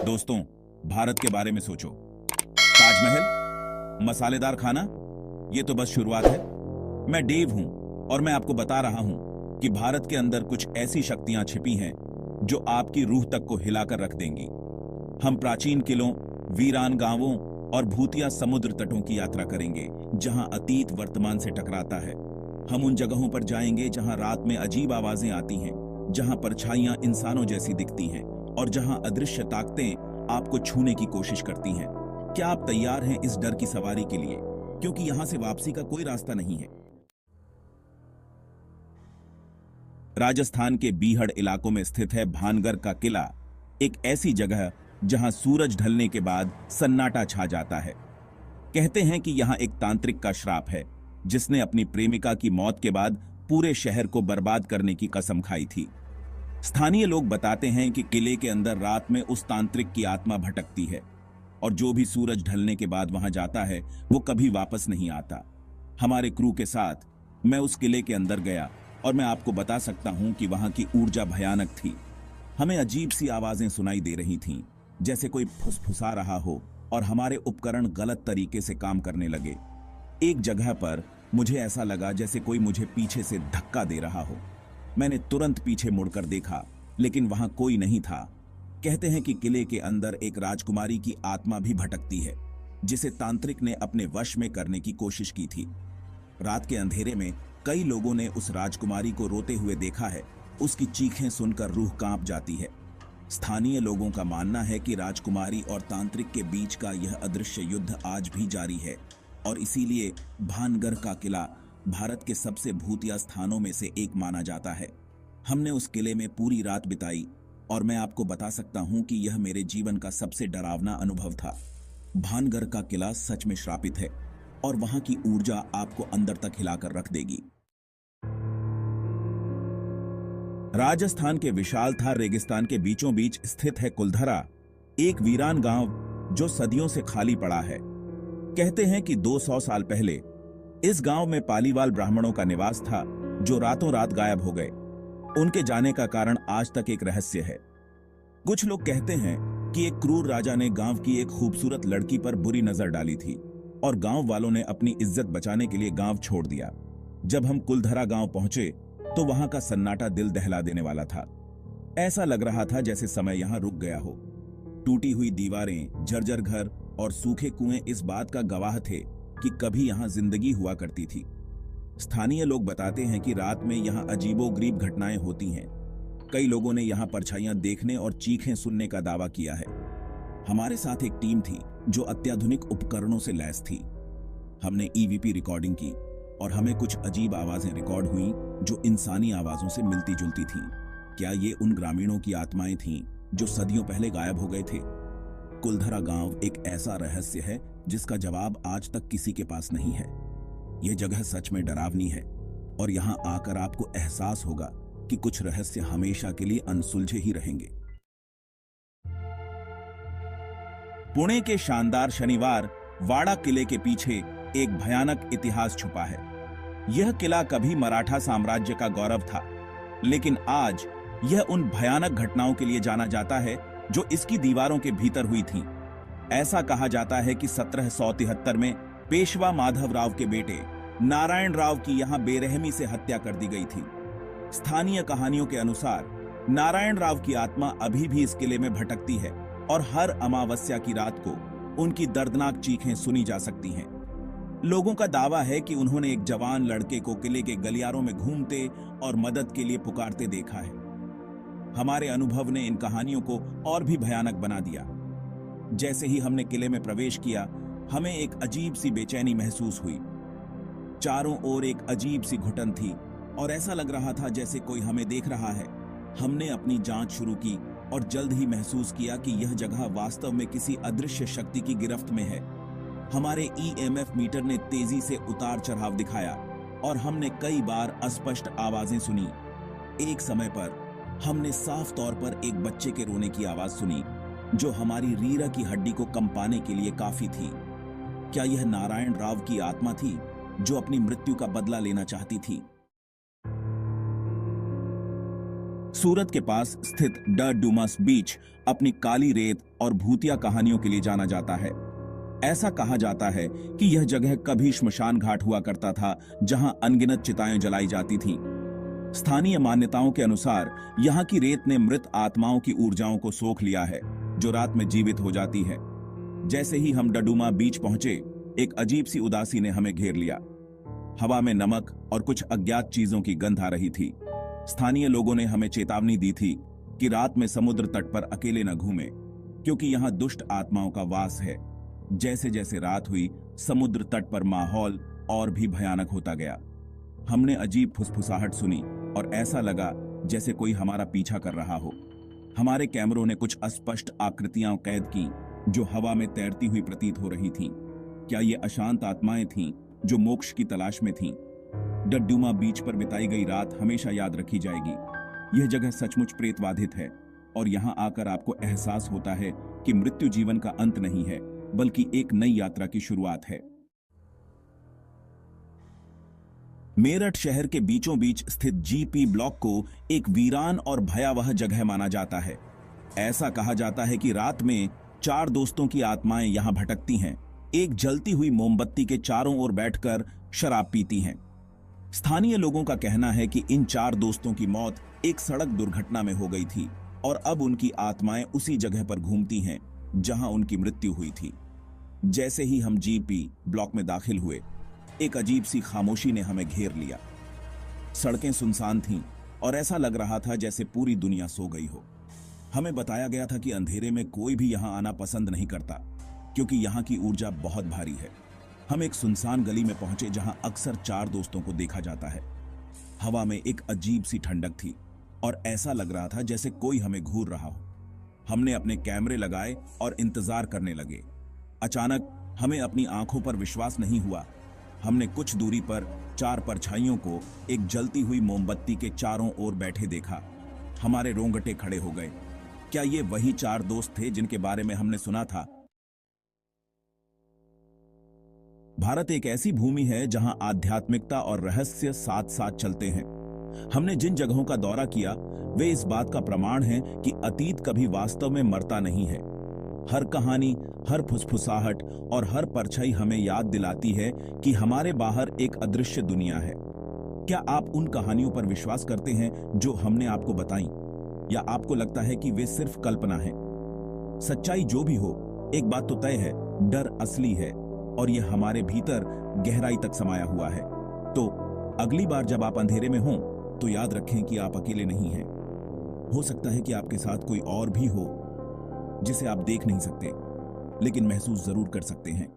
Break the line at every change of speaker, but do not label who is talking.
दोस्तों, भारत के बारे में सोचो। ताजमहल, मसालेदार खाना, ये तो बस शुरुआत है। मैं डेव हूं और मैं आपको बता रहा हूं कि भारत के अंदर कुछ ऐसी शक्तियां छिपी हैं जो आपकी रूह तक को हिलाकर रख देंगी। हम प्राचीन किलों, वीरान गांवों और भूतिया समुद्र तटों की यात्रा करेंगे जहां अतीत वर्तमान से टकराता है। हम उन जगहों पर जाएंगे जहां रात में अजीब आवाजें आती हैं, जहां परछाइयां इंसानों जैसी दिखती हैं और जहां अदृश्य ताकतें आपको छूने की कोशिश करती हैं। क्या आप तैयार हैं इस डर की सवारी के लिए? क्योंकि यहां से वापसी का कोई रास्ता नहीं है। राजस्थान के बीहड़ इलाकों में स्थित है भानगढ़ का किला, एक ऐसी जगह जहां सूरज ढलने के बाद सन्नाटा छा जाता है। कहते हैं कि यहां एक तांत्रिक का श्राप है जिसने अपनी प्रेमिका की मौत के बाद पूरे शहर को बर्बाद करने की कसम खाई थी। स्थानीय लोग बताते हैं कि किले के अंदर रात में उस तांत्रिक की आत्मा भटकती है और जो भी सूरज ढलने के बाद वहां जाता है वो कभी वापस नहीं आता। हमारे क्रू के साथ मैं उस किले के अंदर गया और मैं आपको बता सकता हूं कि वहां की ऊर्जा भयानक थी। हमें अजीब सी आवाजें सुनाई दे रही थीं, जैसे कोई फुसफुसा रहा हो और हमारे उपकरण गलत तरीके से काम करने लगे। एक जगह पर मुझे ऐसा लगा जैसे कोई मुझे पीछे से धक्का दे रहा हो। मैंने तुरंत पीछे मुड़कर देखा, लेकिन वहां कोई नहीं था। कहते हैं कि किले के अंदर एक राजकुमारी की आत्मा भी भटकती है जिसे तांत्रिक ने अपने वश में करने की कोशिश की थी। रात के अंधेरे में कई लोगों ने उस राजकुमारी को रोते हुए देखा है। उसकी चीखें सुनकर रूह कांप जाती है। स्थानीय लोगों का मानना है कि राजकुमारी और तांत्रिक के बीच का यह अदृश्य युद्ध आज भी जारी है और इसीलिए भानगढ़ का किला भारत के सबसे भूतिया स्थानों में से एक माना जाता है। हमने उस किले में पूरी रात बिताई और मैं आपको बता सकता हूं कि यह मेरे जीवन का सबसे डरावना अनुभव था। भानगढ़ का किला सच में श्रापित है और वहां की ऊर्जा आपको अंदर तक हिलाकर रख देगी। राजस्थान के विशाल थार रेगिस्तान के बीचों बीच स्थित है कुलधरा, एक वीरान गांव जो सदियों से खाली पड़ा है। कहते हैं कि 200 साल पहले इस गांव में पालीवाल ब्राह्मणों का निवास था जो रातों रात गायब हो गए। उनके जाने का कारण आज तक एक रहस्य है। कुछ लोग कहते हैं कि एक क्रूर राजा ने गांव की एक खूबसूरत लड़की पर बुरी नजर डाली थी और गांव वालों ने अपनी इज्जत बचाने के लिए गांव छोड़ दिया। जब हम कुलधरा गांव पहुंचे तो वहां का सन्नाटा दिल दहला देने वाला था। ऐसा लग रहा था जैसे समय यहां रुक गया हो। टूटी हुई दीवारें, जर्जर घर और सूखे कुएं इस बात का गवाह थे कि कभी यहां जिंदगी हुआ करती थी। स्थानीय लोग बताते हैं कि रात में यहां अजीबोगरीब घटनाएं होती हैं। कई लोगों ने यहां परछाइयां देखने और चीखें सुनने का दावा किया है। हमारे साथ एक टीम थी जो अत्याधुनिक उपकरणों से लैस थी। हमने ईवीपी रिकॉर्डिंग की और हमें कुछ अजीब आवाजें रिकॉर्ड हुई जो इंसानी आवाजों से मिलती जुलती थीं। क्या ये उन ग्रामीणों की आत्माएं थीं जो सदियों पहले गायब हो गए थे? कुलधरा गांव एक ऐसा रहस्य है जिसका जवाब आज तक किसी के पास नहीं है। यह जगह सच में डरावनी है और यहां आकर आपको एहसास होगा कि कुछ रहस्य हमेशा के लिए अनसुलझे ही रहेंगे। पुणे के शानदार शनिवार वाड़ा किले के पीछे एक भयानक इतिहास छुपा है। यह किला कभी मराठा साम्राज्य का गौरव था, लेकिन आज यह उन भयानक घटनाओं के लिए जाना जाता है जो इसकी दीवारों के भीतर हुई थीं। ऐसा कहा जाता है कि 1773 में पेशवा माधव राव के बेटे नारायण राव की यहां बेरहमी से हत्या कर दी गई थी। स्थानीय कहानियों के अनुसार नारायण राव की आत्मा अभी भी इस किले में भटकती है और हर अमावस्या की रात को उनकी दर्दनाक चीखें सुनी जा सकती हैं। लोगों का दावा है कि उन्होंने एक जवान लड़के को किले के गलियारों में घूमते और मदद के लिए पुकारते देखा है। हमारे अनुभव ने इन कहानियों को और भी भयानक बना दिया। जैसे ही हमने किले में प्रवेश किया, हमें एक अजीब सी बेचैनी महसूस हुई। चारों ओर एक अजीब सी घुटन थी और ऐसा लग रहा था जैसे कोई हमें देख रहा है। हमने अपनी जांच शुरू की और जल्द ही महसूस किया कि यह जगह वास्तव में किसी अदृश्य शक्ति की गिरफ्त में है। हमारे ईएमएफ मीटर ने तेजी से उतार चढ़ाव दिखाया और हमने कई बार अस्पष्ट आवाजें सुनी। एक समय पर हमने साफ तौर पर एक बच्चे के रोने की आवाज सुनी जो हमारी रीढ़ की हड्डी को कंपाने के लिए काफी थी। क्या यह नारायण राव की आत्मा थी जो अपनी मृत्यु का बदला लेना चाहती थी? सूरत के पास स्थित ड डुमस बीच अपनी काली रेत और भूतिया कहानियों के लिए जाना जाता है। ऐसा कहा जाता है कि यह जगह कभी श्मशान घाट हुआ करता था, जहां अनगिनत चिताएं जलाई जाती थीं। स्थानीय मान्यताओं के अनुसार यहाँ की रेत ने मृत आत्माओं की ऊर्जाओं को सोख लिया है, जो रात में जीवित हो जाती है। जैसे ही हम डडुमा बीच पहुंचे, एक अजीब सी उदासी ने हमें घेर लिया। हवा में नमक और कुछ अज्ञात चीजों की गंध आ रही थी। स्थानीय लोगों ने हमें चेतावनी दी थी कि रात में समुद्र तट पर अकेले न घूमें, क्योंकि यहाँ दुष्ट आत्माओं का वास है। जैसे जैसे रात हुई, समुद्र तट पर माहौल और भी भयानक होता गया। हमने अजीब फुसफुसाहट सुनी और ऐसा लगा जैसे कोई हमारा पीछा कर रहा हो। हमारे कैमरों ने कुछ अस्पष्ट आकृतियां कैद की, जो हवा में तैरती हुई प्रतीत हो रही थीं। क्या ये अशांत आत्माएं थीं जो मोक्ष की तलाश में थीं? डडुमा बीच पर बिताई गई रात हमेशा याद रखी जाएगी। यह जगह सचमुच प्रेतवाधित है, और यहाँ आकर आपको एहसास होता है कि मृत्यु जीवन का अंत नहीं है, बल्कि एक नई यात्रा की शुरुआत है। मेरठ शहर के बीचों बीच स्थित जीपी ब्लॉक को एक वीरान और भयावह जगह माना जाता है। ऐसा कहा जाता है कि रात में 4 दोस्तों की आत्माएं यहां भटकती हैं, एक जलती हुई मोमबत्ती के चारों ओर बैठकर शराब पीती हैं। स्थानीय लोगों का कहना है कि इन 4 दोस्तों की मौत एक सड़क दुर्घटना में हो गई थी, और अब उनकी आत्माएं उसी जगह पर घूमती हैं जहां उनकी मृत्यु हुई थी। जैसे ही हम जीपी ब्लॉक में दाखिल हुए, एक अजीब सी खामोशी ने हमें घेर लिया। सड़कें सुनसान थीं और ऐसा लग रहा था जैसे पूरी दुनिया सो गई हो। हमें बताया गया था कि अंधेरे में कोई भी यहां आना पसंद नहीं करता, क्योंकि यहां की ऊर्जा बहुत भारी है। हम एक सुनसान गली में पहुंचे जहां अक्सर 4 दोस्तों को देखा जाता है। हवा में एक अजीब सी ठंडक थी और ऐसा लग रहा था जैसे कोई हमें घूर रहा हो। हमने अपने कैमरे लगाए और इंतजार करने लगे। अचानक हमें अपनी आंखों पर विश्वास नहीं हुआ। हमने कुछ दूरी पर 4 परछाइयों को एक जलती हुई मोमबत्ती के चारों ओर बैठे देखा। हमारे रोंगटे खड़े हो गए। क्या ये वही 4 दोस्त थे जिनके बारे में हमने सुना था? भारत एक ऐसी भूमि है जहां आध्यात्मिकता और रहस्य साथ साथ चलते हैं। हमने जिन जगहों का दौरा किया, वे इस बात का प्रमाण हैं कि अतीत कभी वास्तव में मरता नहीं है। हर कहानी, हर फुसफुसाहट और हर परछाई हमें याद दिलाती है कि हमारे बाहर एक अदृश्य दुनिया है। क्या आप उन कहानियों पर विश्वास करते हैं जो हमने आपको बताई, या आपको लगता है कि वे सिर्फ कल्पना है? सच्चाई जो भी हो, एक बात तो तय है, डर असली है और यह हमारे भीतर गहराई तक समाया हुआ है। तो अगली बार जब आप अंधेरे में हों, तो याद रखें कि आप अकेले नहीं हैं। हो सकता है कि आपके साथ कोई और भी हो जिसे आप देख नहीं सकते, लेकिन महसूस जरूर कर सकते हैं।